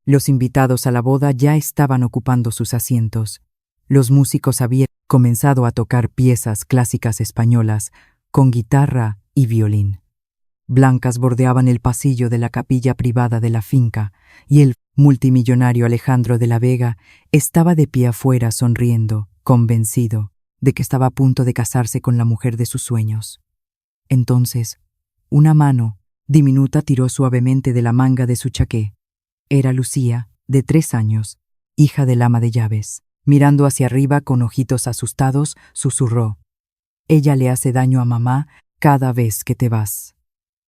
Los invitados a la boda ya estaban ocupando sus asientos. Los músicos habían comenzado a tocar piezas clásicas españolas con guitarra y violín. Blancas bordeaban el pasillo de la capilla privada de la finca y el multimillonario Alejandro de la Vega estaba de pie afuera sonriendo, convencido de que estaba a punto de casarse con la mujer de sus sueños. Entonces, una mano diminuta tiró suavemente de la manga de su chaqué. Era Lucía, de 3 años, hija del ama de llaves. Mirando hacia arriba con ojitos asustados, susurró: «Ella le hace daño a mamá cada vez que te vas».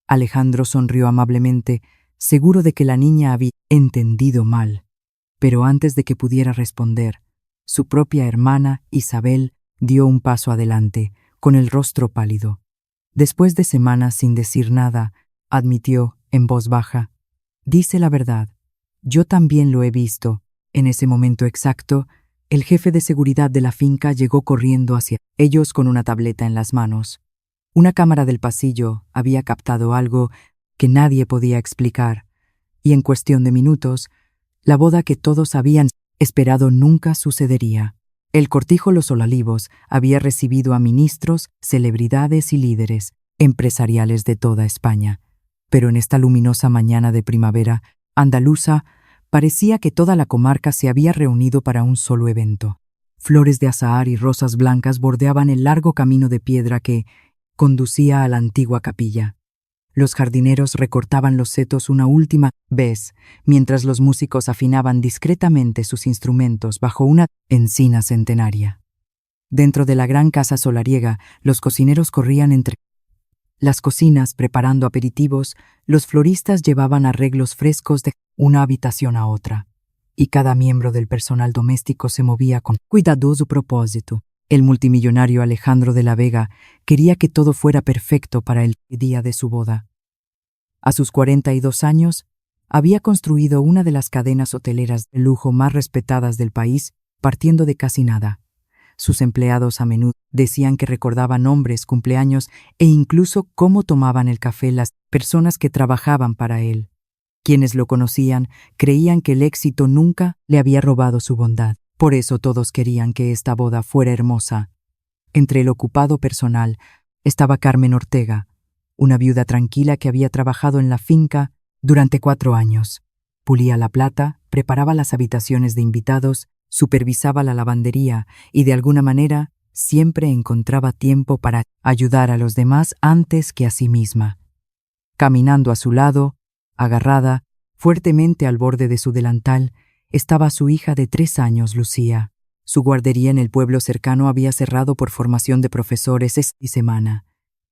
Alejandro sonrió amablemente, seguro de que la niña había entendido mal. Pero antes de que pudiera responder, su propia hermana, Isabel, dio un paso adelante, con el rostro pálido. Después de semanas sin decir nada, admitió, en voz baja: «Dice la verdad. Yo también lo he visto». En ese momento exacto, el jefe de seguridad de la finca llegó corriendo hacia ellos con una tableta en las manos. Una cámara del pasillo había captado algo que nadie podía explicar, y en cuestión de minutos, la boda que todos habían esperado nunca sucedería. El cortijo Los Olivos había recibido a ministros, celebridades y líderes empresariales de toda España. Pero en esta luminosa mañana de primavera andaluza, parecía que toda la comarca se había reunido para un solo evento. Flores de azahar y rosas blancas bordeaban el largo camino de piedra que conducía a la antigua capilla. Los jardineros recortaban los setos una última vez, mientras los músicos afinaban discretamente sus instrumentos bajo una encina centenaria. Dentro de la gran casa solariega, los cocineros corrían entre las cocinas preparando aperitivos, los floristas llevaban arreglos frescos de una habitación a otra, y cada miembro del personal doméstico se movía con cuidadoso propósito. El multimillonario Alejandro de la Vega quería que todo fuera perfecto para el día de su boda. A sus 42 años, había construido una de las cadenas hoteleras de lujo más respetadas del país, partiendo de casi nada. Sus empleados a menudo decían que recordaban nombres, cumpleaños e incluso cómo tomaban el café las personas que trabajaban para él. Quienes lo conocían creían que el éxito nunca le había robado su bondad. Por eso todos querían que esta boda fuera hermosa. Entre el ocupado personal estaba Carmen Ortega, una viuda tranquila que había trabajado en la finca durante 4 años. Pulía la plata, preparaba las habitaciones de invitados, supervisaba la lavandería y de alguna manera siempre encontraba tiempo para ayudar a los demás antes que a sí misma. Caminando a su lado, agarrada fuertemente al borde de su delantal, estaba su hija de 3 años, Lucía. Su guardería en el pueblo cercano había cerrado por formación de profesores esta semana,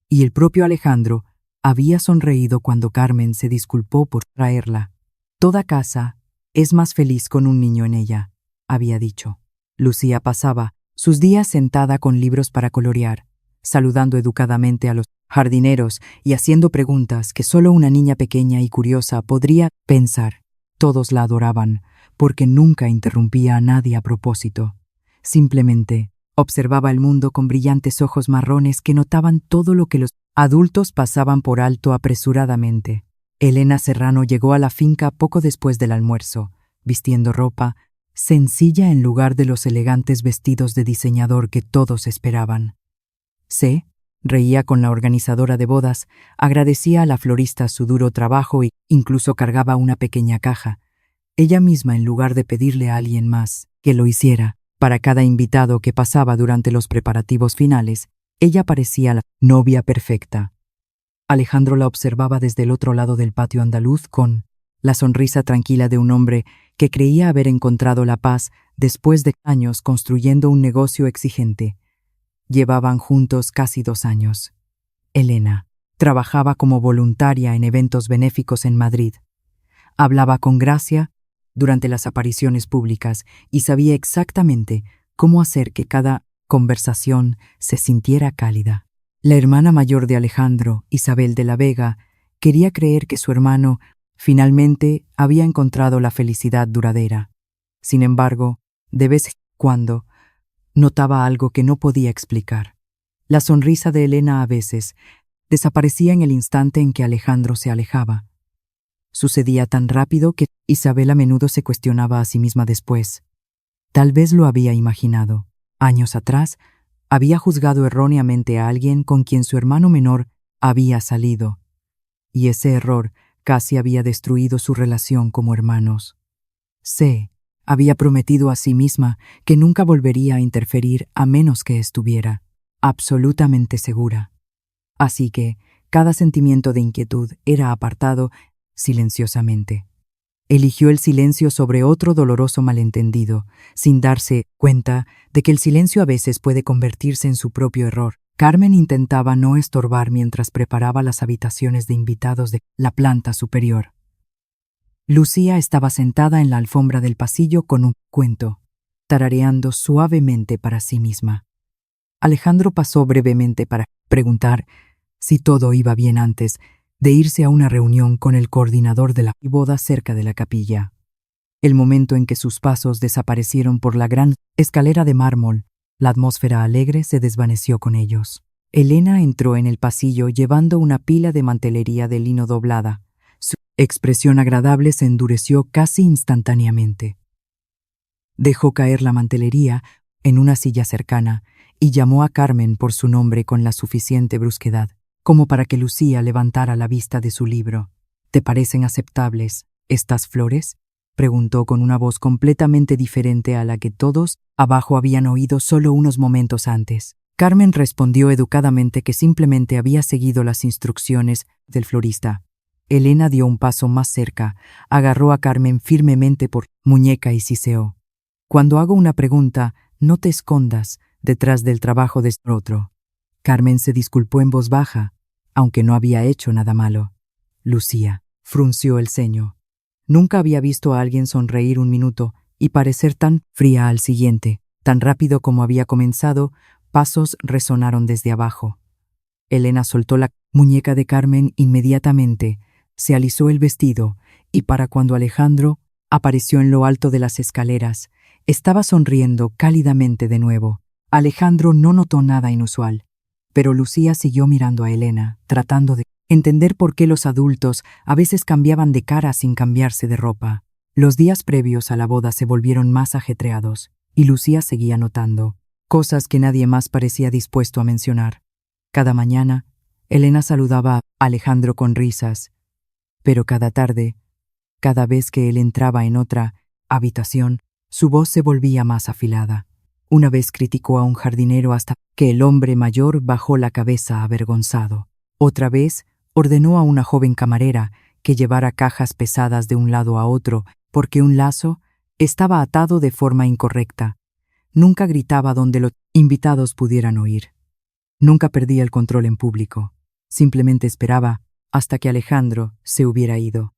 y el propio Alejandro había sonreído cuando Carmen se disculpó por traerla. «Toda casa es más feliz con un niño en ella», había dicho. Lucía pasaba sus días sentada con libros para colorear, saludando educadamente a los jardineros y haciendo preguntas que solo una niña pequeña y curiosa podría pensar. Todos la adoraban, porque nunca interrumpía a nadie a propósito. Simplemente observaba el mundo con brillantes ojos marrones que notaban todo lo que los adultos pasaban por alto apresuradamente. Elena Serrano llegó a la finca poco después del almuerzo, vistiendo ropa sencilla en lugar de los elegantes vestidos de diseñador que todos esperaban. Se reía con la organizadora de bodas, agradecía a la florista su duro trabajo e incluso cargaba una pequeña caja, ella misma en lugar de pedirle a alguien más que lo hiciera. Para cada invitado que pasaba durante los preparativos finales, ella parecía la novia perfecta. Alejandro la observaba desde el otro lado del patio andaluz con la sonrisa tranquila de un hombre que creía haber encontrado la paz después de años construyendo un negocio exigente. Llevaban juntos casi 2 años. Elena trabajaba como voluntaria en eventos benéficos en Madrid. Hablaba con gracia durante las apariciones públicas y sabía exactamente cómo hacer que cada conversación se sintiera cálida. La hermana mayor de Alejandro, Isabel de la Vega, quería creer que su hermano finalmente había encontrado la felicidad duradera. Sin embargo, de vez en cuando, notaba algo que no podía explicar. La sonrisa de Elena a veces desaparecía en el instante en que Alejandro se alejaba. Sucedía tan rápido que Isabel a menudo se cuestionaba a sí misma después. Tal vez lo había imaginado. Años atrás, había juzgado erróneamente a alguien con quien su hermano menor había salido, y ese error casi había destruido su relación como hermanos. Se había prometido a sí misma que nunca volvería a interferir a menos que estuviera absolutamente segura. Así que cada sentimiento de inquietud era apartado silenciosamente. Eligió el silencio sobre otro doloroso malentendido, sin darse cuenta de que el silencio a veces puede convertirse en su propio error. Carmen intentaba no estorbar mientras preparaba las habitaciones de invitados de la planta superior. Lucía estaba sentada en la alfombra del pasillo con un cuento, tarareando suavemente para sí misma. Alejandro pasó brevemente para preguntar si todo iba bien antes de irse a una reunión con el coordinador de la boda cerca de la capilla. El momento en que sus pasos desaparecieron por la gran escalera de mármol, la atmósfera alegre se desvaneció con ellos. Elena entró en el pasillo llevando una pila de mantelería de lino doblada. Su expresión agradable se endureció casi instantáneamente. Dejó caer la mantelería en una silla cercana y llamó a Carmen por su nombre con la suficiente brusquedad, como para que Lucía levantara la vista de su libro. ¿Te parecen aceptables estas flores?, preguntó con una voz completamente diferente a la que todos abajo habían oído solo unos momentos antes. Carmen respondió educadamente que simplemente había seguido las instrucciones del florista. Elena dio un paso más cerca, agarró a Carmen firmemente por muñeca y siseó. Cuando hago una pregunta, no te escondas detrás del trabajo de otro. Carmen se disculpó en voz baja, aunque no había hecho nada malo. Lucía frunció el ceño. Nunca había visto a alguien sonreír un minuto y parecer tan fría al siguiente. Tan rápido como había comenzado, pasos resonaron desde abajo. Elena soltó la muñeca de Carmen inmediatamente, se alisó el vestido y para cuando Alejandro apareció en lo alto de las escaleras, estaba sonriendo cálidamente de nuevo. Alejandro no notó nada inusual, pero Lucía siguió mirando a Elena, tratando de entender por qué los adultos a veces cambiaban de cara sin cambiarse de ropa. Los días previos a la boda se volvieron más ajetreados, y Lucía seguía notando cosas que nadie más parecía dispuesto a mencionar. Cada mañana, Elena saludaba a Alejandro con risas, pero cada tarde, cada vez que él entraba en otra habitación, su voz se volvía más afilada. Una vez criticó a un jardinero hasta que el hombre mayor bajó la cabeza avergonzado. Otra vez ordenó a una joven camarera que llevara cajas pesadas de un lado a otro porque un lazo estaba atado de forma incorrecta. Nunca gritaba donde los invitados pudieran oír. Nunca perdía el control en público. Simplemente esperaba hasta que Alejandro se hubiera ido.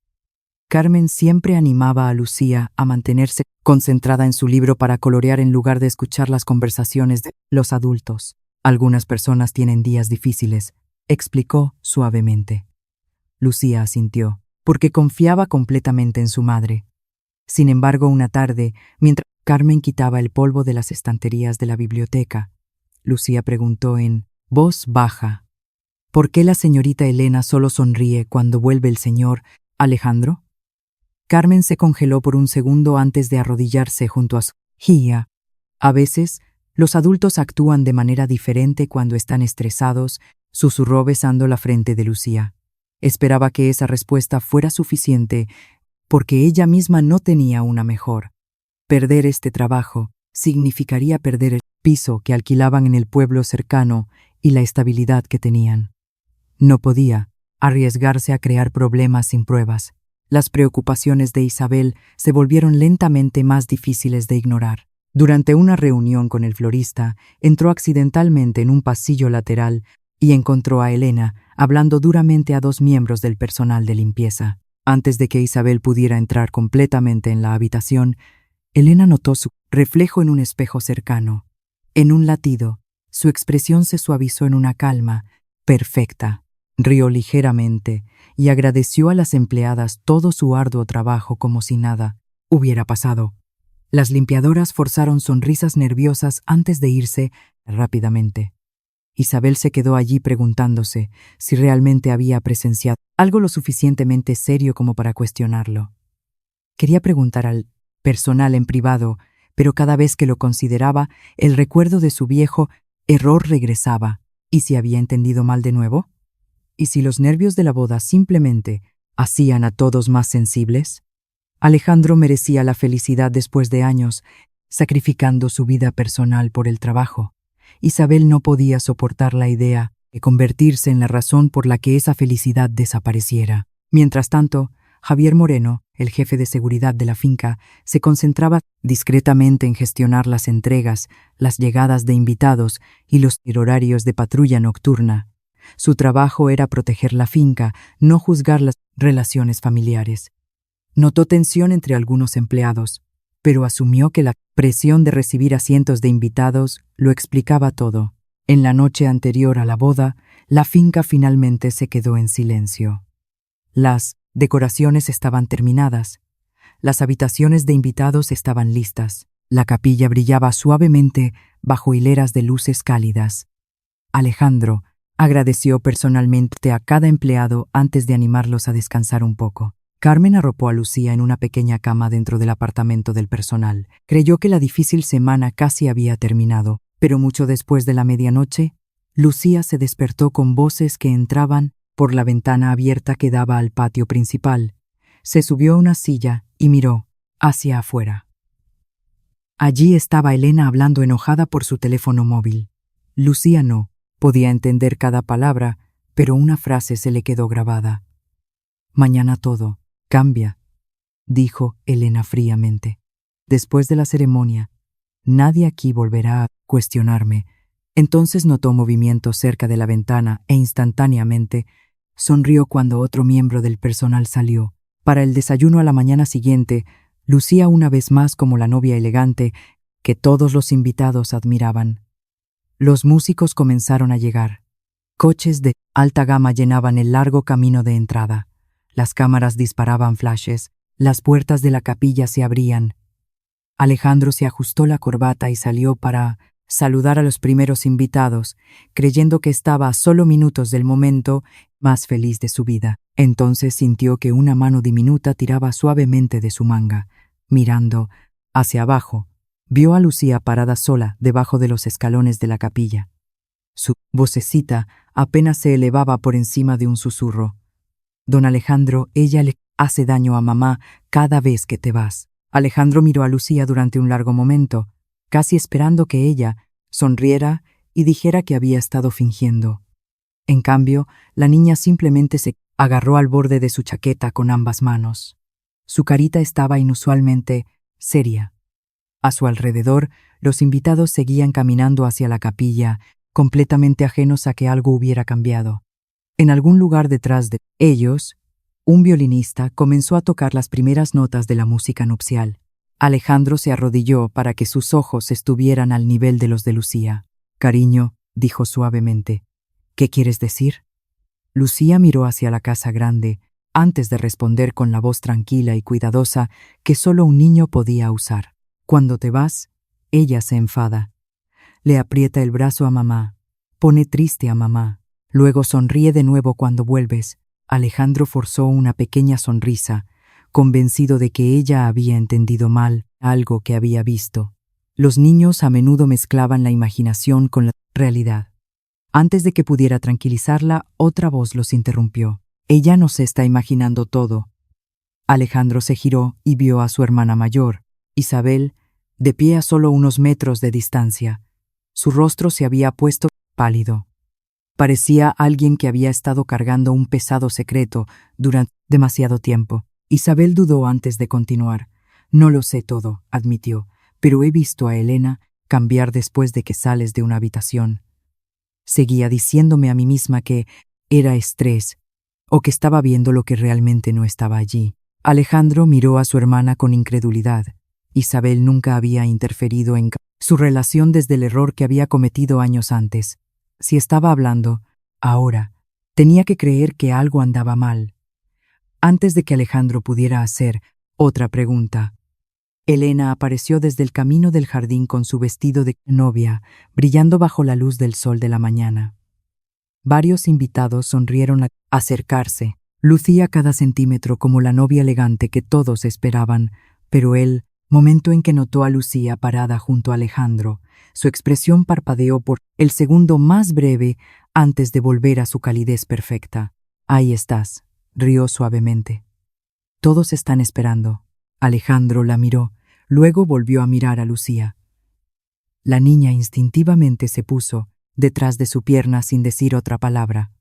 Carmen siempre animaba a Lucía a mantenerse concentrada en su libro para colorear en lugar de escuchar las conversaciones de los adultos. Algunas personas tienen días difíciles, explicó suavemente. Lucía asintió, porque confiaba completamente en su madre. Sin embargo, una tarde, mientras Carmen quitaba el polvo de las estanterías de la biblioteca, Lucía preguntó en voz baja: ¿por qué la señorita Elena solo sonríe cuando vuelve el señor Alejandro? Carmen se congeló por un segundo antes de arrodillarse junto a su hija. A veces, los adultos actúan de manera diferente cuando están estresados, susurró besando la frente de Lucía. Esperaba que esa respuesta fuera suficiente, porque ella misma no tenía una mejor. Perder este trabajo significaría perder el piso que alquilaban en el pueblo cercano y la estabilidad que tenían. No podía arriesgarse a crear problemas sin pruebas. Las preocupaciones de Isabel se volvieron lentamente más difíciles de ignorar. Durante una reunión con el florista, entró accidentalmente en un pasillo lateral y encontró a Elena hablando duramente a dos miembros del personal de limpieza. Antes de que Isabel pudiera entrar completamente en la habitación, Elena notó su reflejo en un espejo cercano. En un latido, su expresión se suavizó en una calma perfecta. Rió ligeramente y agradeció a las empleadas todo su arduo trabajo como si nada hubiera pasado. Las limpiadoras forzaron sonrisas nerviosas antes de irse rápidamente. Isabel se quedó allí preguntándose si realmente había presenciado algo lo suficientemente serio como para cuestionarlo. Quería preguntar al personal en privado, pero cada vez que lo consideraba, el recuerdo de su viejo error regresaba. ¿Y si había entendido mal de nuevo? ¿Y si los nervios de la boda simplemente hacían a todos más sensibles? Alejandro merecía la felicidad después de años, sacrificando su vida personal por el trabajo. Isabel no podía soportar la idea de convertirse en la razón por la que esa felicidad desapareciera. Mientras tanto, Javier Moreno, el jefe de seguridad de la finca, se concentraba discretamente en gestionar las entregas, las llegadas de invitados y los horarios de patrulla nocturna. Su trabajo era proteger la finca, no juzgar las relaciones familiares. Notó tensión entre algunos empleados, pero asumió que la presión de recibir a cientos de invitados lo explicaba todo. En la noche anterior a la boda, la finca finalmente se quedó en silencio. Las decoraciones estaban terminadas. Las habitaciones de invitados estaban listas. La capilla brillaba suavemente bajo hileras de luces cálidas. Alejandro agradeció personalmente a cada empleado antes de animarlos a descansar un poco. Carmen arropó a Lucía en una pequeña cama dentro del apartamento del personal. Creyó que la difícil semana casi había terminado, pero mucho después de la medianoche, Lucía se despertó con voces que entraban por la ventana abierta que daba al patio principal. Se subió a una silla y miró hacia afuera. Allí estaba Elena hablando enojada por su teléfono móvil. Lucía no podía entender cada palabra, pero una frase se le quedó grabada. «Mañana todo cambia», dijo Elena fríamente. «Después de la ceremonia, nadie aquí volverá a cuestionarme». Entonces notó movimiento cerca de la ventana e instantáneamente sonrió cuando otro miembro del personal salió. Para el desayuno a la mañana siguiente, lucía una vez más como la novia elegante que todos los invitados admiraban. Los músicos comenzaron a llegar. Coches de alta gama llenaban el largo camino de entrada. Las cámaras disparaban flashes, las puertas de la capilla se abrían. Alejandro se ajustó la corbata y salió para saludar a los primeros invitados, creyendo que estaba a solo minutos del momento más feliz de su vida. Entonces sintió que una mano diminuta tiraba suavemente de su manga. Mirando hacia abajo, vio a Lucía parada sola debajo de los escalones de la capilla. Su vocecita apenas se elevaba por encima de un susurro. «Don Alejandro, ella le hace daño a mamá cada vez que te vas». Alejandro miró a Lucía durante un largo momento, casi esperando que ella sonriera y dijera que había estado fingiendo. En cambio, la niña simplemente se agarró al borde de su chaqueta con ambas manos. Su carita estaba inusualmente seria. A su alrededor, los invitados seguían caminando hacia la capilla, completamente ajenos a que algo hubiera cambiado. En algún lugar detrás de ellos, un violinista comenzó a tocar las primeras notas de la música nupcial. Alejandro se arrodilló para que sus ojos estuvieran al nivel de los de Lucía. «Cariño», dijo suavemente, «¿qué quieres decir?» Lucía miró hacia la casa grande, antes de responder con la voz tranquila y cuidadosa que solo un niño podía usar. «Cuando te vas, ella se enfada. Le aprieta el brazo a mamá, pone triste a mamá, luego sonríe de nuevo cuando vuelves». Alejandro forzó una pequeña sonrisa, convencido de que ella había entendido mal algo que había visto. Los niños a menudo mezclaban la imaginación con la realidad. Antes de que pudiera tranquilizarla, otra voz los interrumpió. «Ella no se está imaginando todo». Alejandro se giró y vio a su hermana mayor, Isabel, de pie a solo unos metros de distancia. Su rostro se había puesto pálido. Parecía alguien que había estado cargando un pesado secreto durante demasiado tiempo. Isabel dudó antes de continuar. «No lo sé todo», admitió, «pero he visto a Elena cambiar después de que sales de una habitación». Seguía diciéndome a mí misma que era estrés o que estaba viendo lo que realmente no estaba allí. Alejandro miró a su hermana con incredulidad. Isabel nunca había interferido en su relación desde el error que había cometido años antes. Si estaba hablando, ahora, tenía que creer que algo andaba mal. Antes de que Alejandro pudiera hacer otra pregunta, Elena apareció desde el camino del jardín con su vestido de novia, brillando bajo la luz del sol de la mañana. Varios invitados sonrieron al acercarse. Lucía cada centímetro como la novia elegante que todos esperaban, pero él, momento en que notó a Lucía parada junto a Alejandro, su expresión parpadeó por el segundo más breve antes de volver a su calidez perfecta. «Ahí estás», rió suavemente. «Todos están esperando». Alejandro la miró, luego volvió a mirar a Lucía. La niña instintivamente se puso detrás de su pierna sin decir otra palabra.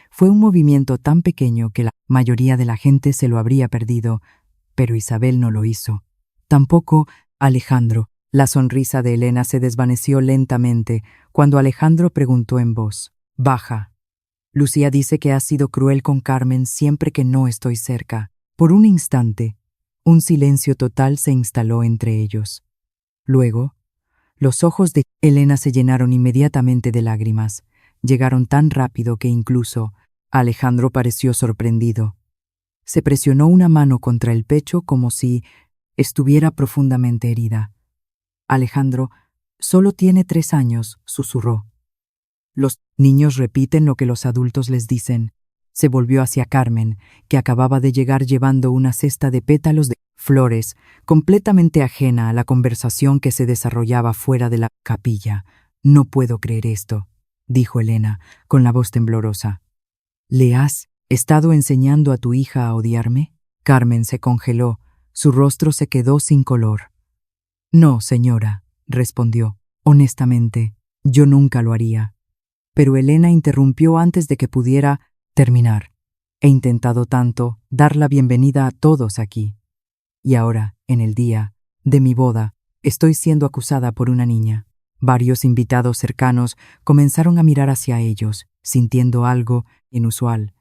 Fue un movimiento tan pequeño que la mayoría de la gente se lo habría perdido, pero Isabel no lo hizo. Tampoco Alejandro. La sonrisa de Elena se desvaneció lentamente cuando Alejandro preguntó en voz baja: «Lucía dice que has sido cruel con Carmen siempre que no estoy cerca». Por un instante, un silencio total se instaló entre ellos. Luego, los ojos de Elena se llenaron inmediatamente de lágrimas. Llegaron tan rápido que incluso Alejandro pareció sorprendido. Se presionó una mano contra el pecho como si estuviera profundamente herida. «Alejandro, solo tiene 3 años», susurró. «Los niños repiten lo que los adultos les dicen». Se volvió hacia Carmen, que acababa de llegar llevando una cesta de pétalos de flores, completamente ajena a la conversación que se desarrollaba fuera de la capilla. «No puedo creer esto», dijo Elena, con la voz temblorosa. «¿Le has estado enseñando a tu hija a odiarme?» Carmen se congeló, su rostro se quedó sin color. «No, señora», respondió. «Honestamente, yo nunca lo haría». Pero Elena interrumpió antes de que pudiera terminar. «He intentado tanto dar la bienvenida a todos aquí. Y ahora, en el día de mi boda, estoy siendo acusada por una niña». Varios invitados cercanos comenzaron a mirar hacia ellos, sintiendo algo inusual.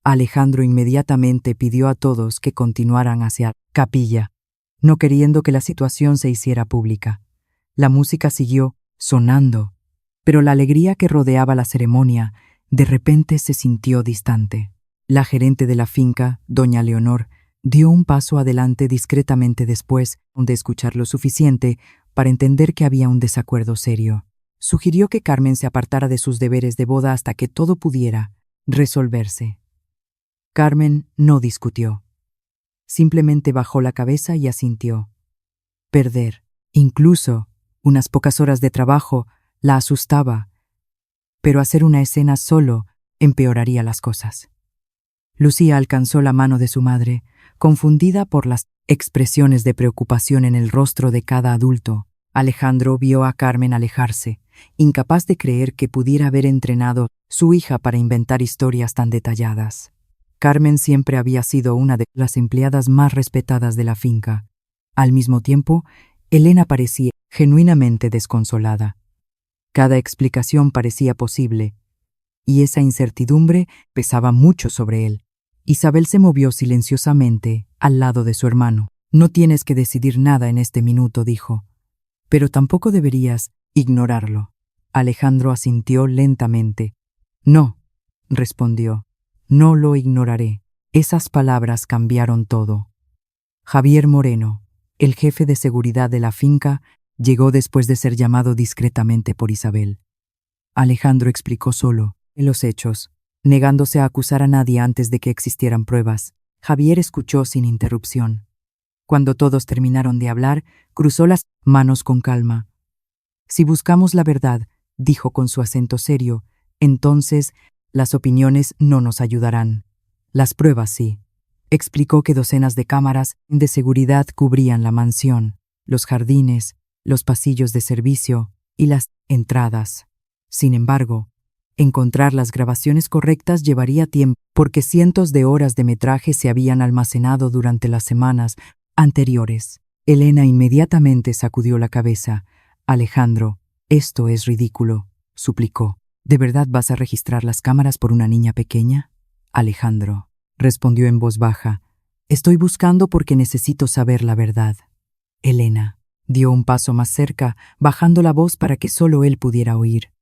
Alejandro inmediatamente pidió a todos que continuaran hacia la capilla, no queriendo que la situación se hiciera pública. La música siguió sonando, pero la alegría que rodeaba la ceremonia de repente se sintió distante. La gerente de la finca, doña Leonor, dio un paso adelante discretamente después de escuchar lo suficiente para entender que había un desacuerdo serio. Sugirió que Carmen se apartara de sus deberes de boda hasta que todo pudiera resolverse. Carmen no discutió. Simplemente bajó la cabeza y asintió. Perder, incluso unas pocas horas de trabajo, la asustaba, pero hacer una escena solo empeoraría las cosas. Lucía alcanzó la mano de su madre, confundida por las expresiones de preocupación en el rostro de cada adulto. Alejandro vio a Carmen alejarse, incapaz de creer que pudiera haber entrenado a su hija para inventar historias tan detalladas. Carmen siempre había sido una de las empleadas más respetadas de la finca. Al mismo tiempo, Elena parecía genuinamente desconsolada. Cada explicación parecía posible, y esa incertidumbre pesaba mucho sobre él. Isabel se movió silenciosamente al lado de su hermano. «No tienes que decidir nada en este minuto», dijo. «Pero tampoco deberías ignorarlo». Alejandro asintió lentamente. «No», respondió. «No lo ignoraré». Esas palabras cambiaron todo. Javier Moreno, el jefe de seguridad de la finca, llegó después de ser llamado discretamente por Isabel. Alejandro explicó solo los hechos, negándose a acusar a nadie antes de que existieran pruebas. Javier escuchó sin interrupción. Cuando todos terminaron de hablar, cruzó las manos con calma. «Si buscamos la verdad», dijo con su acento serio, «entonces las opiniones no nos ayudarán. Las pruebas sí». Explicó que docenas de cámaras de seguridad cubrían la mansión, los jardines, los pasillos de servicio y las entradas. Sin embargo, encontrar las grabaciones correctas llevaría tiempo porque cientos de horas de metraje se habían almacenado durante las semanas anteriores. Elena inmediatamente sacudió la cabeza. «Alejandro, esto es ridículo», suplicó. «¿De verdad vas a registrar las cámaras por una niña pequeña?» «Alejandro», respondió en voz baja, «estoy buscando porque necesito saber la verdad». Elena dio un paso más cerca, bajando la voz para que solo él pudiera oír.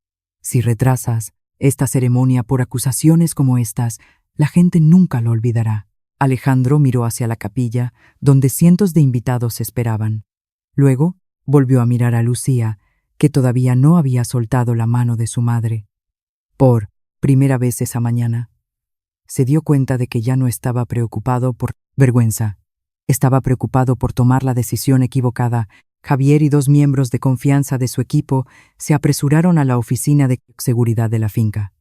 «Si retrasas esta ceremonia por acusaciones como estas, la gente nunca lo olvidará. Alejandro miró hacia la capilla, donde cientos de invitados esperaban. Luego, volvió a mirar a Lucía, que todavía no había soltado la mano de su madre. Por primera vez esa mañana, se dio cuenta de que ya no estaba preocupado por vergüenza. Estaba preocupado por tomar la decisión equivocada. Javier y 2 miembros de confianza de su equipo se apresuraron a la oficina de seguridad de la finca.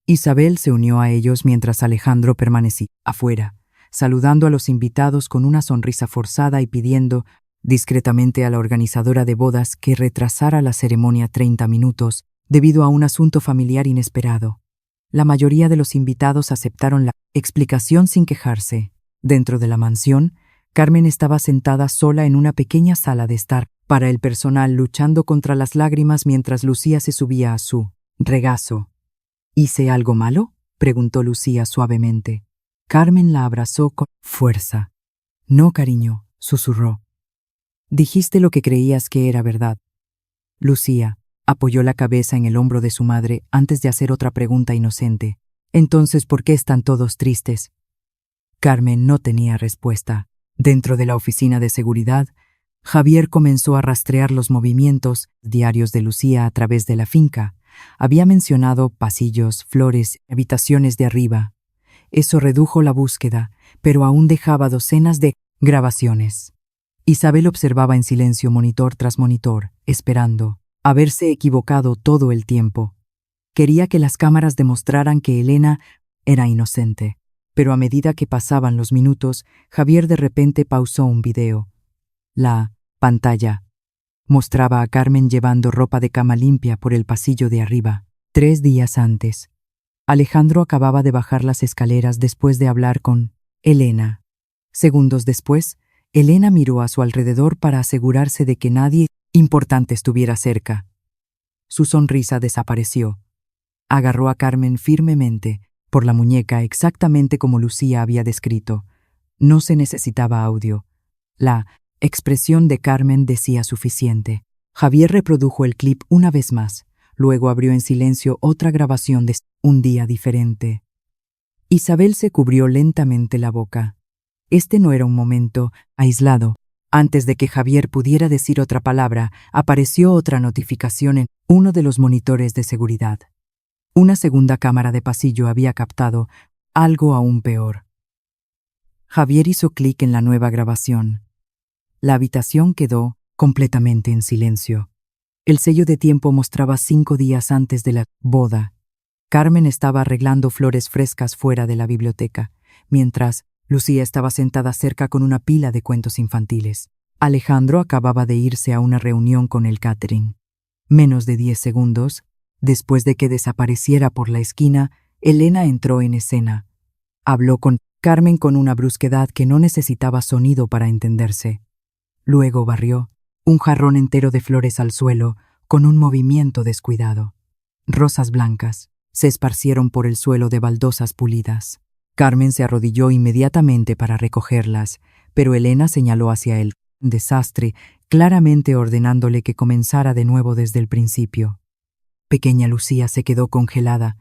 Isabel se unió a ellos mientras Alejandro permanecía afuera, saludando a los invitados con una sonrisa forzada y pidiendo discretamente a la organizadora de bodas que retrasara la ceremonia 30 minutos debido a un asunto familiar inesperado. La mayoría de los invitados aceptaron la explicación sin quejarse. Dentro de la mansión, Carmen estaba sentada sola en una pequeña sala de estar para el personal, luchando contra las lágrimas mientras Lucía se subía a su regazo. ¿Hice algo malo?, preguntó Lucía suavemente. Carmen la abrazó con fuerza. No, cariño, susurró. Dijiste lo que creías que era verdad. Lucía apoyó la cabeza en el hombro de su madre antes de hacer otra pregunta inocente. Entonces, ¿por qué están todos tristes? Carmen no tenía respuesta. Dentro de la oficina de seguridad, Javier comenzó a rastrear los movimientos diarios de Lucía a través de la finca. Había mencionado pasillos, flores, habitaciones de arriba. Eso redujo la búsqueda, pero aún dejaba docenas de grabaciones. Isabel observaba en silencio monitor tras monitor, esperando. Haberse equivocado todo el tiempo. Quería que las cámaras demostraran que Elena era inocente. Pero a medida que pasaban los minutos, Javier de repente pausó un video. La pantalla mostraba a Carmen llevando ropa de cama limpia por el pasillo de arriba. 3 días antes, Alejandro acababa de bajar las escaleras después de hablar con Elena. Segundos después, Elena miró a su alrededor para asegurarse de que nadie importante estuviera cerca. Su sonrisa desapareció. Agarró a Carmen firmemente por la muñeca, exactamente como Lucía había descrito. No se necesitaba audio. La expresión de Carmen decía suficiente. Javier reprodujo el clip una vez más. Luego abrió en silencio otra grabación de un día diferente. Isabel se cubrió lentamente la boca. Este no era un momento aislado. Antes de que Javier pudiera decir otra palabra, apareció otra notificación en uno de los monitores de seguridad. Una segunda cámara de pasillo había captado algo aún peor. Javier hizo clic en la nueva grabación. La habitación quedó completamente en silencio. El sello de tiempo mostraba 5 días antes de la boda. Carmen estaba arreglando flores frescas fuera de la biblioteca, mientras Lucía estaba sentada cerca con una pila de cuentos infantiles. Alejandro acababa de irse a una reunión con el catering. Menos de 10 segundos, después de que desapareciera por la esquina, Elena entró en escena. Habló con Carmen con una brusquedad que no necesitaba sonido para entenderse. Luego barrió un jarrón entero de flores al suelo con un movimiento descuidado. Rosas blancas se esparcieron por el suelo de baldosas pulidas. Carmen se arrodilló inmediatamente para recogerlas, pero Elena señaló hacia él un desastre, claramente ordenándole que comenzara de nuevo desde el principio. Pequeña Lucía se quedó congelada,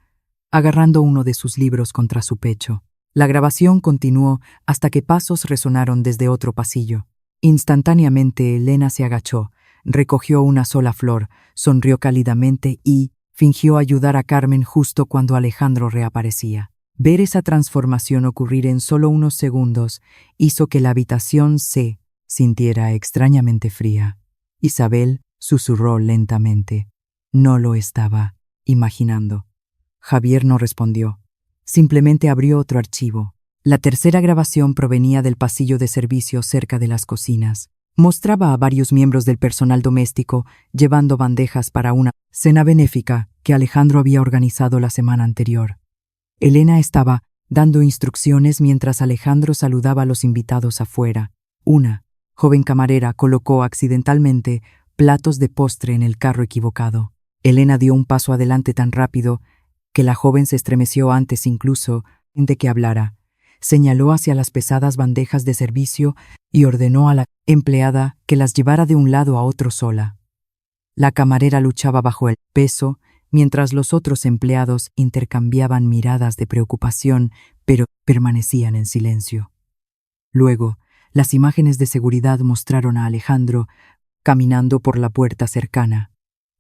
agarrando uno de sus libros contra su pecho. La grabación continuó hasta que pasos resonaron desde otro pasillo. Instantáneamente Elena se agachó, recogió una sola flor, sonrió cálidamente y fingió ayudar a Carmen justo cuando Alejandro reaparecía. Ver esa transformación ocurrir en solo unos segundos hizo que la habitación se sintiera extrañamente fría. Isabel susurró lentamente. No lo estaba imaginando. Javier no respondió. Simplemente abrió otro archivo. La tercera grabación provenía del pasillo de servicio cerca de las cocinas. Mostraba a varios miembros del personal doméstico llevando bandejas para una cena benéfica que Alejandro había organizado la semana anterior. Elena estaba dando instrucciones mientras Alejandro saludaba a los invitados afuera. Una joven camarera colocó accidentalmente platos de postre en el carro equivocado. Elena dio un paso adelante tan rápido que la joven se estremeció antes incluso de que hablara. Señaló hacia las pesadas bandejas de servicio y ordenó a la empleada que las llevara de un lado a otro sola. La camarera luchaba bajo el peso, mientras los otros empleados intercambiaban miradas de preocupación, pero permanecían en silencio. Luego, las imágenes de seguridad mostraron a Alejandro caminando por la puerta cercana.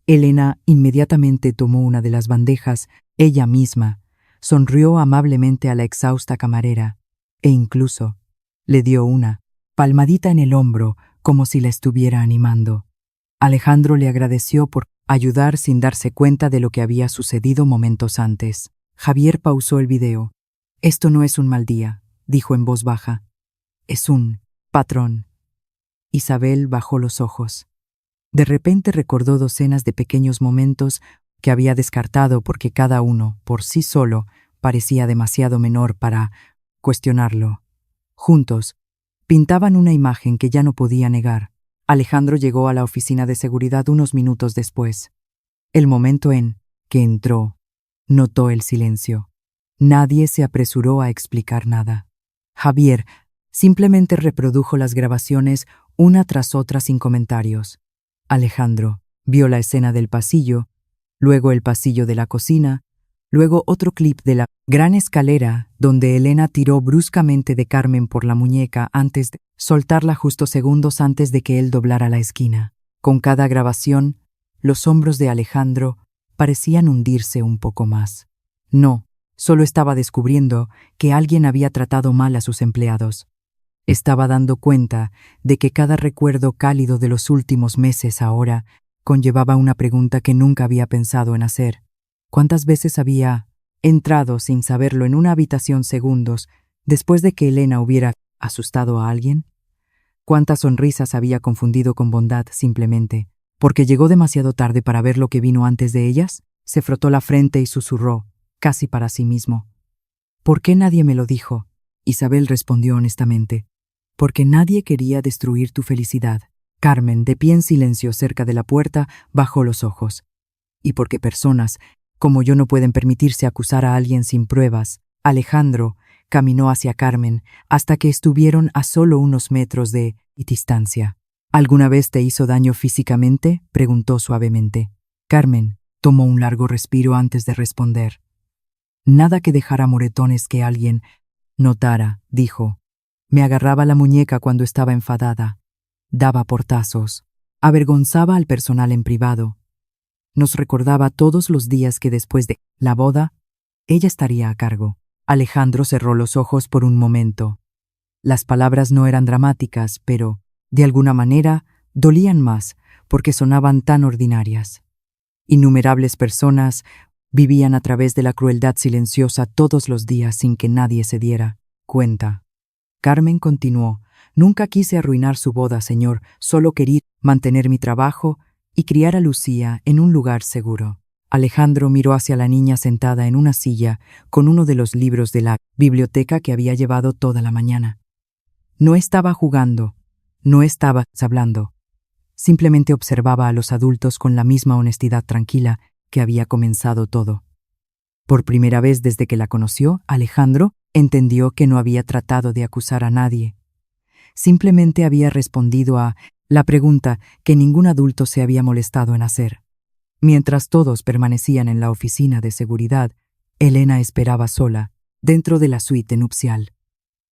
Elena inmediatamente tomó una de las bandejas, ella misma, sonrió amablemente a la exhausta camarera e incluso le dio una palmadita en el hombro como si la estuviera animando. Alejandro le agradeció por ayudar sin darse cuenta de lo que había sucedido momentos antes. Javier pausó el video. «Esto no es un mal día», dijo en voz baja. «Es un patrón». Isabel bajó los ojos. De repente recordó docenas de pequeños momentos que había descartado porque cada uno, por sí solo, parecía demasiado menor para cuestionarlo. Juntos, pintaban una imagen que ya no podía negar. Alejandro llegó a la oficina de seguridad unos minutos después. El momento en que entró, notó el silencio. Nadie se apresuró a explicar nada. Javier simplemente reprodujo las grabaciones una tras otra sin comentarios. Alejandro vio la escena del pasillo, luego el pasillo de la cocina, luego otro clip de la gran escalera donde Elena tiró bruscamente de Carmen por la muñeca antes de soltarla justo segundos antes de que él doblara la esquina. Con cada grabación, los hombros de Alejandro parecían hundirse un poco más. No, solo estaba descubriendo que alguien había tratado mal a sus empleados. Estaba dando cuenta de que cada recuerdo cálido de los últimos meses ahora conllevaba una pregunta que nunca había pensado en hacer. ¿Cuántas veces había entrado sin saberlo en una habitación segundos después de que Elena hubiera asustado a alguien? ¿Cuántas sonrisas había confundido con bondad simplemente porque llegó demasiado tarde para ver lo que vino antes de ellas? Se frotó la frente y susurró, casi para sí mismo. ¿Por qué nadie me lo dijo? Isabel respondió honestamente. Porque nadie quería destruir tu felicidad. Carmen, de pie en silencio cerca de la puerta, bajó los ojos. Y porque personas como yo no pueden permitirse acusar a alguien sin pruebas. Alejandro caminó hacia Carmen hasta que estuvieron a solo unos metros de distancia. ¿Alguna vez te hizo daño físicamente?, preguntó suavemente. Carmen tomó un largo respiro antes de responder. Nada que dejara moretones que alguien notara, dijo. Me agarraba la muñeca cuando estaba enfadada. Daba portazos. Avergonzaba al personal en privado. Nos recordaba todos los días que después de la boda, ella estaría a cargo. Alejandro cerró los ojos por un momento. Las palabras no eran dramáticas, pero, de alguna manera, dolían más porque sonaban tan ordinarias. Innumerables personas vivían a través de la crueldad silenciosa todos los días sin que nadie se diera cuenta. Carmen continuó. Nunca quise arruinar su boda, señor. Solo quería mantener mi trabajo y criar a Lucía en un lugar seguro. Alejandro miró hacia la niña sentada en una silla con uno de los libros de la biblioteca que había llevado toda la mañana. No estaba jugando, no estaba hablando. Simplemente observaba a los adultos con la misma honestidad tranquila que había comenzado todo. Por primera vez desde que la conoció, Alejandro entendió que no había tratado de acusar a nadie. Simplemente había respondido a la pregunta que ningún adulto se había molestado en hacer. Mientras todos permanecían en la oficina de seguridad, Elena esperaba sola, dentro de la suite nupcial.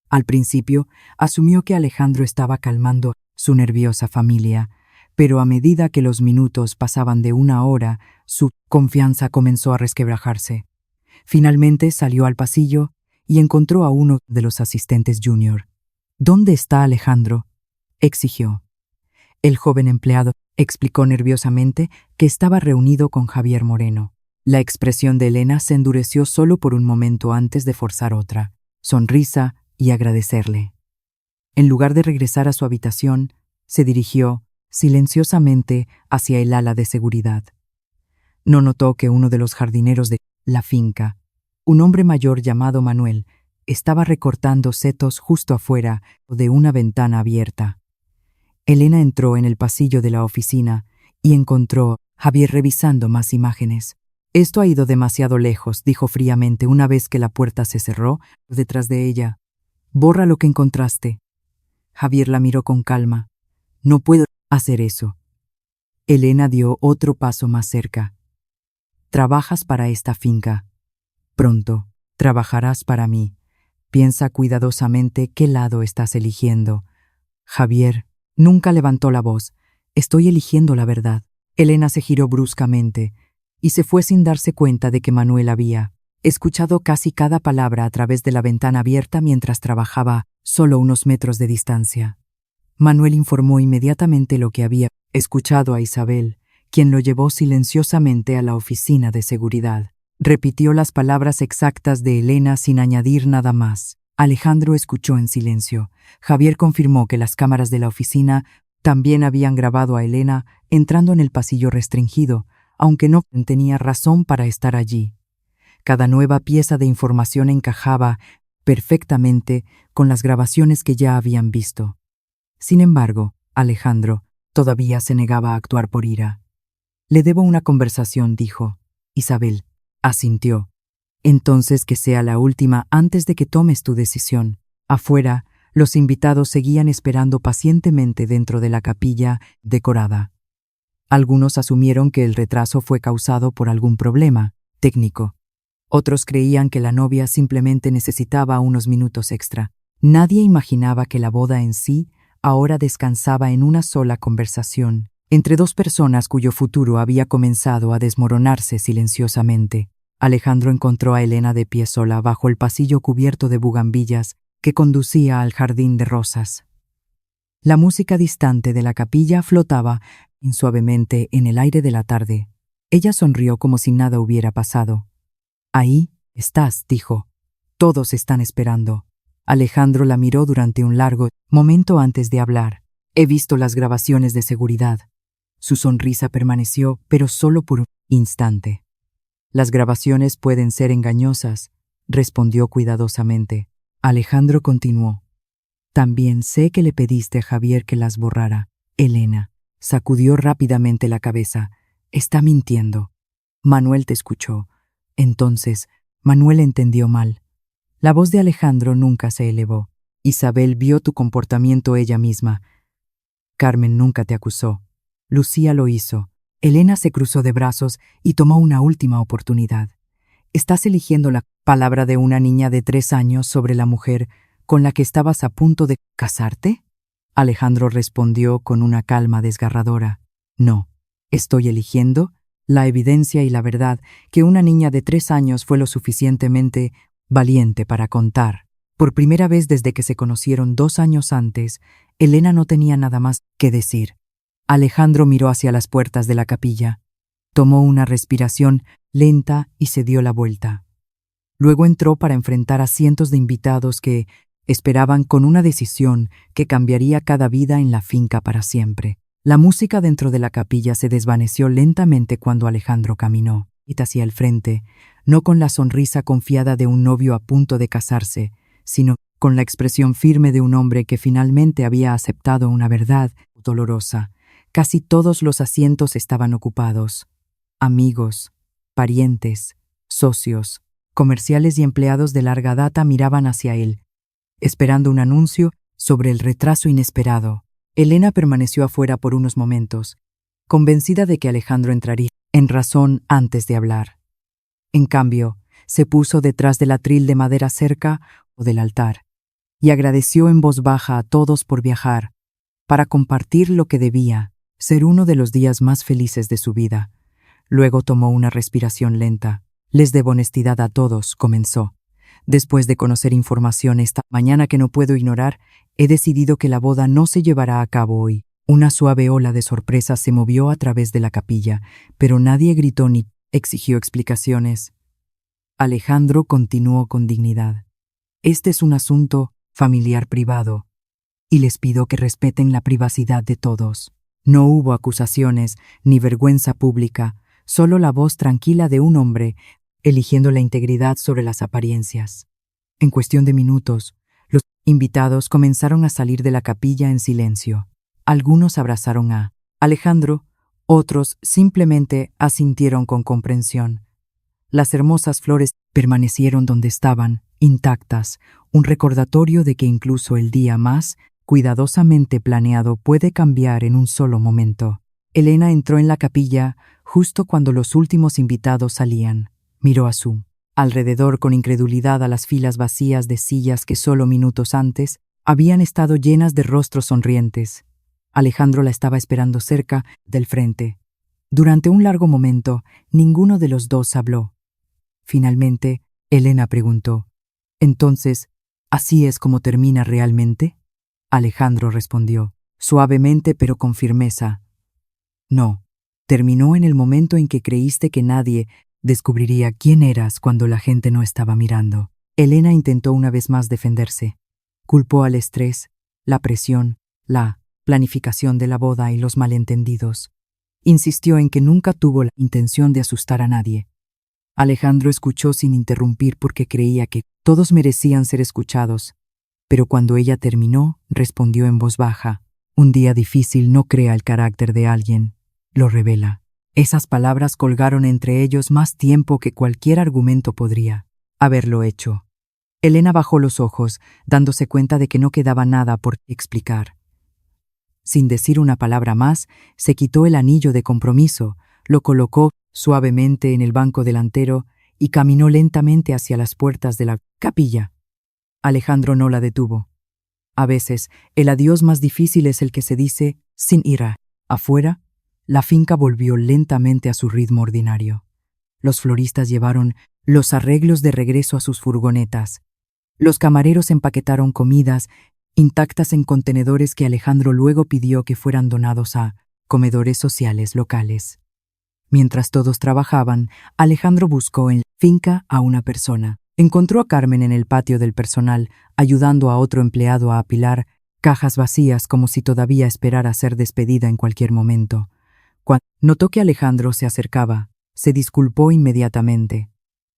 Al principio, asumió que Alejandro estaba calmando su nerviosa familia, pero a medida que los minutos pasaban de una hora, su confianza comenzó a resquebrajarse. Finalmente salió al pasillo y encontró a uno de los asistentes junior. ¿Dónde está Alejandro?, exigió. El joven empleado explicó nerviosamente que estaba reunido con Javier Moreno. La expresión de Elena se endureció solo por un momento antes de forzar otra, sonrisa y agradecerle. En lugar de regresar a su habitación, se dirigió silenciosamente hacia el ala de seguridad. No notó que uno de los jardineros de la finca, un hombre mayor llamado Manuel, estaba recortando setos justo afuera de una ventana abierta. Elena entró en el pasillo de la oficina y encontró a Javier revisando más imágenes. Esto ha ido demasiado lejos, dijo fríamente una vez que la puerta se cerró detrás de ella. Borra lo que encontraste. Javier la miró con calma. No puedo hacer eso. Elena dio otro paso más cerca. Trabajas para esta finca. Pronto trabajarás para mí. Piensa cuidadosamente qué lado estás eligiendo. Javier nunca levantó la voz. Estoy eligiendo la verdad. Elena se giró bruscamente y se fue sin darse cuenta de que Manuel había escuchado casi cada palabra a través de la ventana abierta mientras trabajaba solo unos metros de distancia. Manuel informó inmediatamente lo que había escuchado a Isabel, quien lo llevó silenciosamente a la oficina de seguridad. Repitió las palabras exactas de Elena sin añadir nada más. Alejandro escuchó en silencio. Javier confirmó que las cámaras de la oficina también habían grabado a Elena entrando en el pasillo restringido, aunque no tenía razón para estar allí. Cada nueva pieza de información encajaba perfectamente con las grabaciones que ya habían visto. Sin embargo, Alejandro todavía se negaba a actuar por ira. Le debo una conversación, dijo. Isabel asintió. Entonces que sea la última antes de que tomes tu decisión. Afuera, los invitados seguían esperando pacientemente dentro de la capilla decorada. Algunos asumieron que el retraso fue causado por algún problema técnico. Otros creían que la novia simplemente necesitaba unos minutos extra. Nadie imaginaba que la boda en sí ahora descansaba en una sola conversación, entre dos personas cuyo futuro había comenzado a desmoronarse silenciosamente. Alejandro encontró a Elena de pie sola bajo el pasillo cubierto de bugambillas que conducía al jardín de rosas. La música distante de la capilla flotaba suavemente en el aire de la tarde. Ella sonrió como si nada hubiera pasado. «Ahí estás», dijo. «Todos están esperando». Alejandro la miró durante un largo momento antes de hablar. «He visto las grabaciones de seguridad». Su sonrisa permaneció, pero solo por un instante. «Las grabaciones pueden ser engañosas», respondió cuidadosamente. Alejandro continuó. «También sé que le pediste a Javier que las borrara». Elena sacudió rápidamente la cabeza. «Está mintiendo». «Manuel te escuchó». Entonces, Manuel entendió mal. La voz de Alejandro nunca se elevó. «Isabel vio tu comportamiento ella misma. Carmen nunca te acusó. Lucía lo hizo». Elena se cruzó de brazos y tomó una última oportunidad. «¿Estás eligiendo la palabra de una niña de 3 años sobre la mujer con la que estabas a punto de casarte?» Alejandro respondió con una calma desgarradora. «No, estoy eligiendo la evidencia y la verdad que una niña de 3 años fue lo suficientemente valiente para contar». Por primera vez desde que se conocieron 2 años antes, Elena no tenía nada más que decir. Alejandro miró hacia las puertas de la capilla. Tomó una respiración lenta y se dio la vuelta. Luego entró para enfrentar a cientos de invitados que esperaban con una decisión que cambiaría cada vida en la finca para siempre. La música dentro de la capilla se desvaneció lentamente cuando Alejandro caminó hacia el frente, no con la sonrisa confiada de un novio a punto de casarse, sino con la expresión firme de un hombre que finalmente había aceptado una verdad dolorosa. Casi todos los asientos estaban ocupados. Amigos, parientes, socios, comerciales y empleados de larga data miraban hacia él, esperando un anuncio sobre el retraso inesperado. Elena permaneció afuera por unos momentos, convencida de que Alejandro entraría en razón antes de hablar. En cambio, se puso detrás del atril de madera cerca o del altar y agradeció en voz baja a todos por viajar, para compartir lo que debía ser uno de los días más felices de su vida. Luego tomó una respiración lenta. «Les debo honestidad a todos», comenzó. «Después de conocer información esta mañana que no puedo ignorar, he decidido que la boda no se llevará a cabo hoy». Una suave ola de sorpresa se movió a través de la capilla, pero nadie gritó ni exigió explicaciones. Alejandro continuó con dignidad. «Este es un asunto familiar privado, y les pido que respeten la privacidad de todos». No hubo acusaciones ni vergüenza pública, solo la voz tranquila de un hombre eligiendo la integridad sobre las apariencias. En cuestión de minutos, los invitados comenzaron a salir de la capilla en silencio. Algunos abrazaron a Alejandro, otros simplemente asintieron con comprensión. Las hermosas flores permanecieron donde estaban, intactas, un recordatorio de que incluso el día más cuidadosamente planeado puede cambiar en un solo momento. Elena entró en la capilla justo cuando los últimos invitados salían. Miró a su alrededor con incredulidad a las filas vacías de sillas que solo minutos antes habían estado llenas de rostros sonrientes. Alejandro la estaba esperando cerca del frente. Durante un largo momento, ninguno de los dos habló. Finalmente, Elena preguntó: «Entonces, ¿así es como termina realmente?». Alejandro respondió, suavemente pero con firmeza: «No, terminó en el momento en que creíste que nadie descubriría quién eras cuando la gente no estaba mirando». Elena intentó una vez más defenderse. Culpó al estrés, la presión, la planificación de la boda y los malentendidos. Insistió en que nunca tuvo la intención de asustar a nadie. Alejandro escuchó sin interrumpir porque creía que todos merecían ser escuchados, pero cuando ella terminó, respondió en voz baja: «Un día difícil no crea el carácter de alguien, lo revela». Esas palabras colgaron entre ellos más tiempo que cualquier argumento podría haberlo hecho. Elena bajó los ojos, dándose cuenta de que no quedaba nada por explicar. Sin decir una palabra más, se quitó el anillo de compromiso, lo colocó suavemente en el banco delantero y caminó lentamente hacia las puertas de la capilla. Alejandro no la detuvo. A veces, el adiós más difícil es el que se dice sin ira. Afuera, la finca volvió lentamente a su ritmo ordinario. Los floristas llevaron los arreglos de regreso a sus furgonetas. Los camareros empaquetaron comidas intactas en contenedores que Alejandro luego pidió que fueran donados a comedores sociales locales. Mientras todos trabajaban, Alejandro buscó en la finca a una persona. Encontró a Carmen en el patio del personal, ayudando a otro empleado a apilar cajas vacías como si todavía esperara ser despedida en cualquier momento. Cuando notó que Alejandro se acercaba, se disculpó inmediatamente.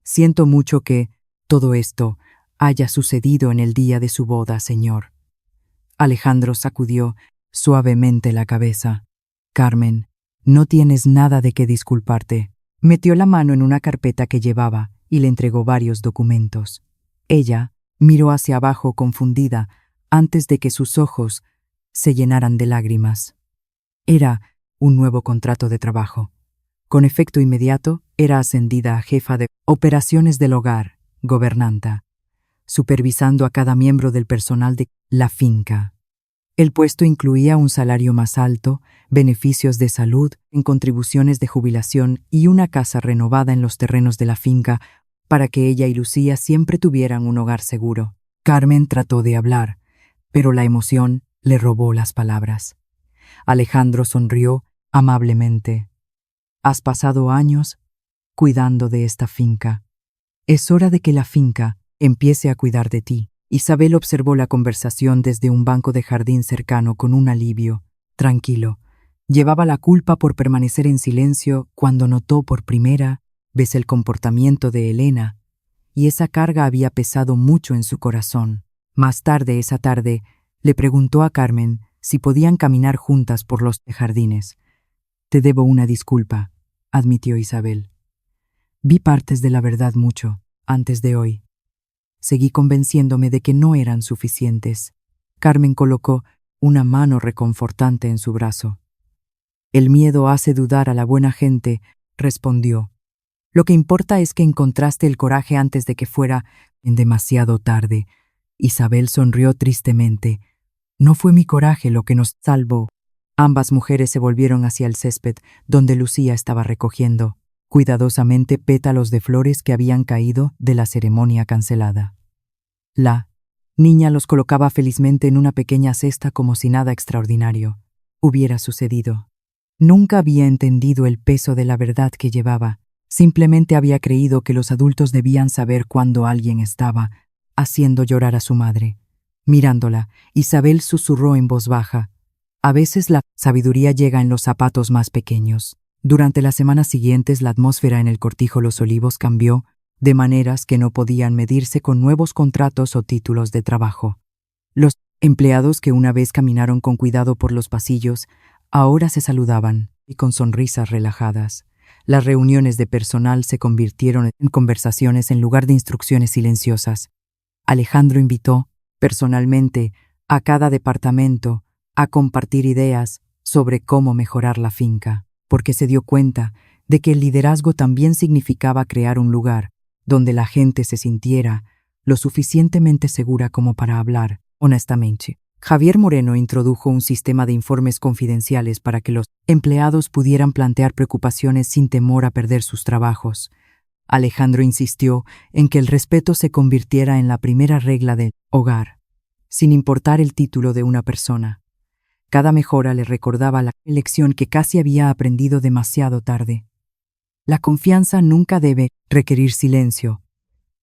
«Siento mucho que todo esto haya sucedido en el día de su boda, señor». Alejandro sacudió suavemente la cabeza. «Carmen, no tienes nada de qué disculparte». Metió la mano en una carpeta que llevaba y le entregó varios documentos. Ella miró hacia abajo confundida antes de que sus ojos se llenaran de lágrimas. Era un nuevo contrato de trabajo. Con efecto inmediato, era ascendida a jefa de operaciones del hogar, gobernanta, supervisando a cada miembro del personal de la finca. El puesto incluía un salario más alto, beneficios de salud, en contribuciones de jubilación y una casa renovada en los terrenos de la finca para que ella y Lucía siempre tuvieran un hogar seguro. Carmen trató de hablar, pero la emoción le robó las palabras. Alejandro sonrió amablemente. «Has pasado años cuidando de esta finca. Es hora de que la finca empiece a cuidar de ti». Isabel observó la conversación desde un banco de jardín cercano con un alivio. Tranquilo. Llevaba la culpa por permanecer en silencio cuando notó por primera vez el comportamiento de Elena, y esa carga había pesado mucho en su corazón. Más tarde esa tarde, le preguntó a Carmen si podían caminar juntas por los jardines. «Te debo una disculpa», admitió Isabel. «Vi partes de la verdad mucho antes de hoy. Seguí convenciéndome de que no eran suficientes». Carmen colocó una mano reconfortante en su brazo. «El miedo hace dudar a la buena gente», respondió. «Lo que importa es que encontraste el coraje antes de que fuera demasiado tarde». Isabel sonrió tristemente. «No fue mi coraje lo que nos salvó». Ambas mujeres se volvieron hacia el césped, donde Lucía estaba recogiendo cuidadosamente pétalos de flores que habían caído de la ceremonia cancelada. La niña los colocaba felizmente en una pequeña cesta como si nada extraordinario hubiera sucedido. Nunca había entendido el peso de la verdad que llevaba. Simplemente había creído que los adultos debían saber cuándo alguien estaba haciendo llorar a su madre. Mirándola, Isabel susurró en voz baja: «A veces la sabiduría llega en los zapatos más pequeños». Durante las semanas siguientes, la atmósfera en el cortijo Los Olivos cambió de maneras que no podían medirse con nuevos contratos o títulos de trabajo. Los empleados que una vez caminaron con cuidado por los pasillos, ahora se saludaban y con sonrisas relajadas. Las reuniones de personal se convirtieron en conversaciones en lugar de instrucciones silenciosas. Alejandro invitó, personalmente, a cada departamento a compartir ideas sobre cómo mejorar la finca, porque se dio cuenta de que el liderazgo también significaba crear un lugar donde la gente se sintiera lo suficientemente segura como para hablar honestamente. Javier Moreno introdujo un sistema de informes confidenciales para que los empleados pudieran plantear preocupaciones sin temor a perder sus trabajos. Alejandro insistió en que el respeto se convirtiera en la primera regla del hogar, sin importar el título de una persona. Cada mejora le recordaba la lección que casi había aprendido demasiado tarde. La confianza nunca debe requerir silencio,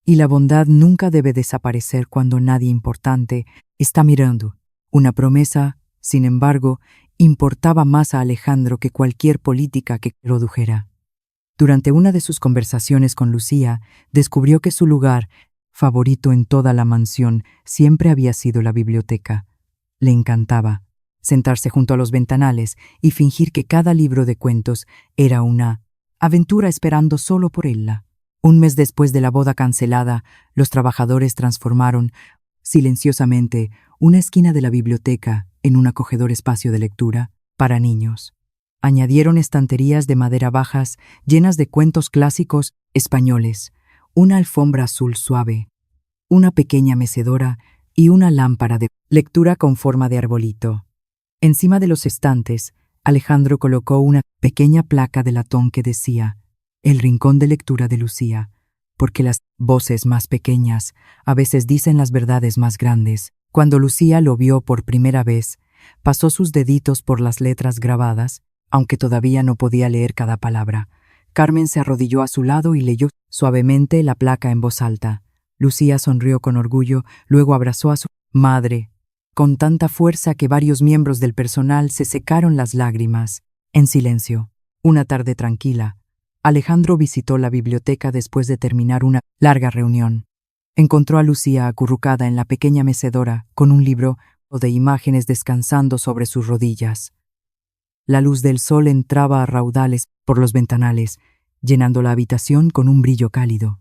y la bondad nunca debe desaparecer cuando nadie importante está mirando. Una promesa, sin embargo, importaba más a Alejandro que cualquier política que produjera. Durante una de sus conversaciones con Lucía, descubrió que su lugar favorito en toda la mansión siempre había sido la biblioteca. Le encantaba sentarse junto a los ventanales y fingir que cada libro de cuentos era una aventura esperando solo por ella. Un mes después de la boda cancelada, los trabajadores transformaron silenciosamente una esquina de la biblioteca en un acogedor espacio de lectura para niños. Añadieron estanterías de madera bajas llenas de cuentos clásicos españoles, una alfombra azul suave, una pequeña mecedora y una lámpara de lectura con forma de arbolito. Encima de los estantes, Alejandro colocó una pequeña placa de latón que decía «El rincón de lectura de Lucía», porque las voces más pequeñas a veces dicen las verdades más grandes. Cuando Lucía lo vio por primera vez, pasó sus deditos por las letras grabadas, aunque todavía no podía leer cada palabra. Carmen se arrodilló a su lado y leyó suavemente la placa en voz alta. Lucía sonrió con orgullo, luego abrazó a su madre, con tanta fuerza que varios miembros del personal se secaron las lágrimas. En silencio, una tarde tranquila, Alejandro visitó la biblioteca después de terminar una larga reunión. Encontró a Lucía acurrucada en la pequeña mecedora con un libro de imágenes descansando sobre sus rodillas. La luz del sol entraba a raudales por los ventanales, llenando la habitación con un brillo cálido.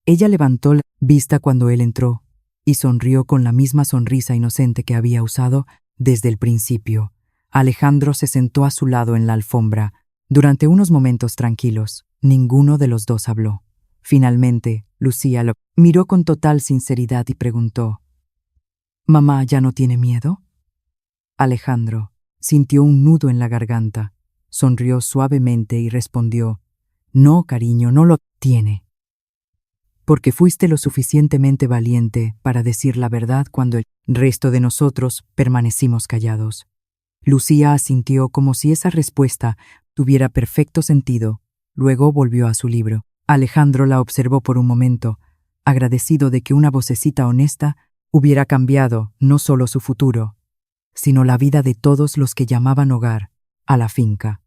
Ella levantó la vista cuando él entró y sonrió con la misma sonrisa inocente que había usado desde el principio. Alejandro se sentó a su lado en la alfombra. Durante unos momentos tranquilos, ninguno de los dos habló. Finalmente, Lucía lo miró con total sinceridad y preguntó: «¿Mamá ya no tiene miedo?» Alejandro sintió un nudo en la garganta, sonrió suavemente y respondió: «No, cariño, no lo tiene. Porque fuiste lo suficientemente valiente para decir la verdad cuando el resto de nosotros permanecimos callados». Lucía asintió como si esa respuesta tuviera perfecto sentido. Luego volvió a su libro. Alejandro la observó por un momento, agradecido de que una vocecita honesta hubiera cambiado no solo su futuro, sino la vida de todos los que llamaban hogar a la finca.